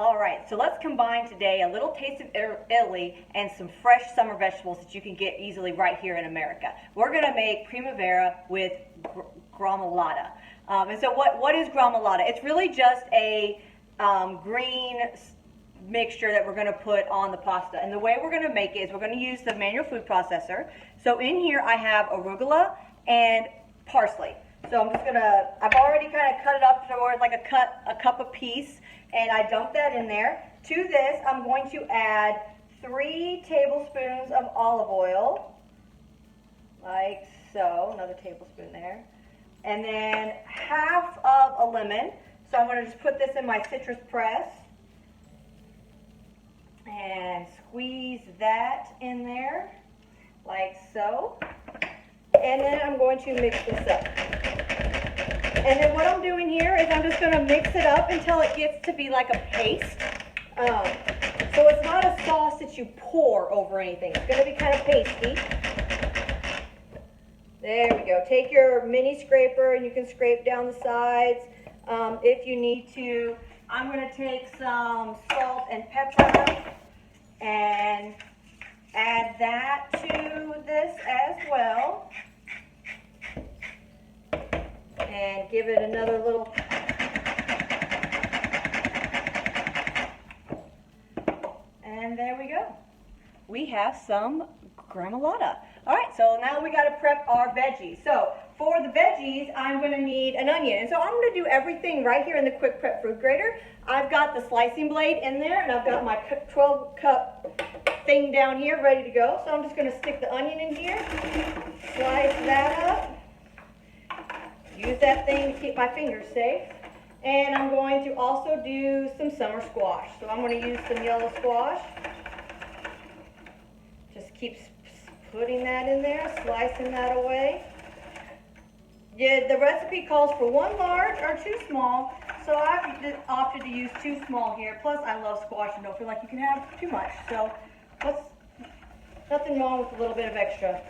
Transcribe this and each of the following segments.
All right, so let's combine today a little taste of Italy and some fresh summer vegetables that you can get easily right here in America. We're going to make Primavera with Gramalata. And so what is Gramalata? It's really just a green mixture that we're going to put on the pasta. And the way we're going to make it is we're going to use the manual food processor. So in here I have arugula and parsley. So I'm just going to, I've already kind of cut it up to where it's like a cup apiece, and I dump that in there. To this, I'm going to add 3 tablespoons of olive oil, like so, another tablespoon there. And then half of a lemon. So I'm going to just put this in my citrus press and squeeze that in there, like so. And then I'm going to mix this up. And then what I'm doing here is I'm just going to mix it up until it gets to be like a paste. So it's not a sauce that you pour over anything. It's going to be kind of pasty. There we go. Take your mini scraper and you can scrape down the sides if you need to. I'm going to take some salt and pepper and add that to this as well. And give it another little, and there we go. We have some Gramalata. All right, so now we got to prep our veggies. So for the veggies, I'm going to need an onion. And so I'm going to do everything right here in the Quick Prep Food Grater. I've got the slicing blade in there, and I've got my 12 cup thing down here ready to go. So I'm just going to stick the onion in here, slice that up. Use that thing to keep my fingers safe. And I'm going to also do some summer squash. So I'm going to use some yellow squash. Just keep putting that in there, slicing that away. Yeah, the recipe calls for 1 large or 2 small, so I've opted to use 2 small here. Plus, I love squash and don't feel like you can have too much. So, nothing wrong with a little bit of extra.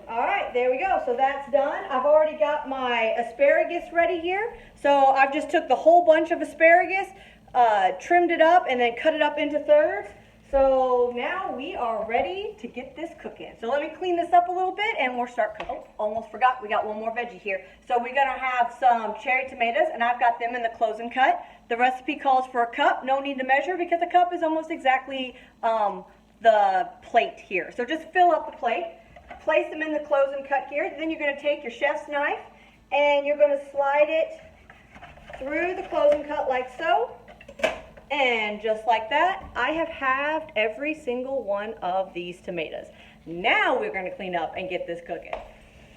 All right, there we go. So that's done. I've already got my asparagus ready here. So I've just took the whole bunch of asparagus, trimmed it up, and then cut it up into thirds. So now we are ready to get this cooking. So let me clean this up a little bit and we'll start cooking. Oh, almost forgot, we got one more veggie here. So we're gonna have some cherry tomatoes, and I've got them in the close and cut. The recipe calls for a cup. No need to measure because a cup is almost exactly the plate here. So just fill up the plate. Place them in the close and cut here. Then you're going to take your chef's knife and you're going to slide it through the close and cut like so. And just like that, I have halved every single one of these tomatoes. Now we're going to clean up and get this cooking.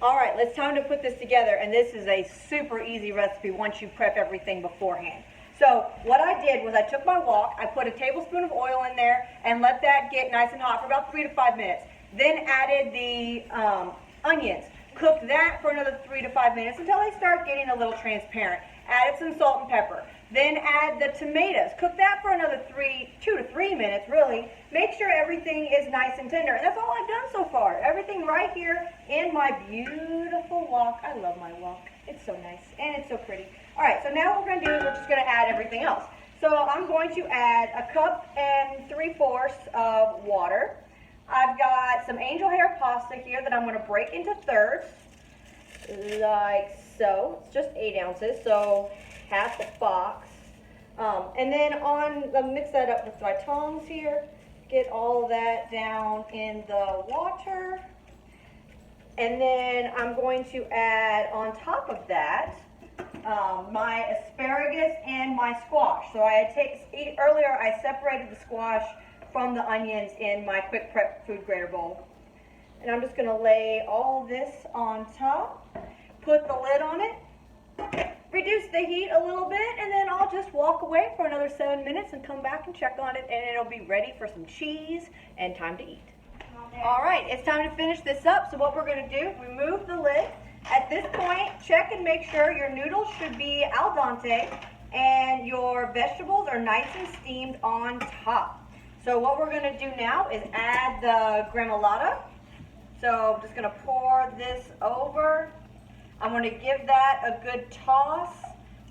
All right, it's time to put this together, and this is a super easy recipe once you prep everything beforehand. So what I did was I took my wok, I put a tablespoon of oil in there and let that get nice and hot for about 3 to 5 minutes. Then added the onions. Cooked that for another 3 to 5 minutes until they start getting a little transparent. Added some salt and pepper. Then add the tomatoes. Cook that for another 2 to 3 minutes, really. Make sure everything is nice and tender. And that's all I've done so far. Everything right here in my beautiful wok. I love my wok. It's so nice and it's so pretty. All right, so now what we're going to do is we're just going to add everything else. So I'm going to add 1 cup and 3/4 of water. I've got some angel hair pasta here that I'm going to break into thirds, like so. It's just 8 ounces, so half a box. And then I'll mix that up with my tongs here, get all of that down in the water. And then I'm going to add on top of that my asparagus and my squash. So earlier I separated the squash from the onions in my Quick Prep Food Grater bowl. And I'm just going to lay all this on top, put the lid on it, reduce the heat a little bit, and then I'll just walk away for another 7 minutes and come back and check on it, and it'll be ready for some cheese and time to eat. All right, it's time to finish this up. So what we're going to do, remove the lid. At this point, check and make sure your noodles should be al dente and your vegetables are nice and steamed on top. So what we're going to do now is add the Gramalata. So I'm just going to pour this over. I'm going to give that a good toss.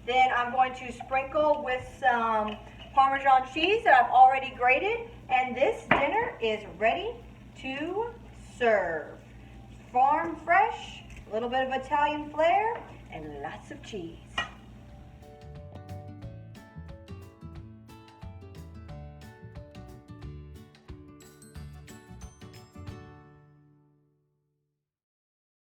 Then I'm going to sprinkle with some Parmesan cheese that I've already grated, and this dinner is ready to serve. Farm fresh, a little bit of Italian flair, and lots of cheese.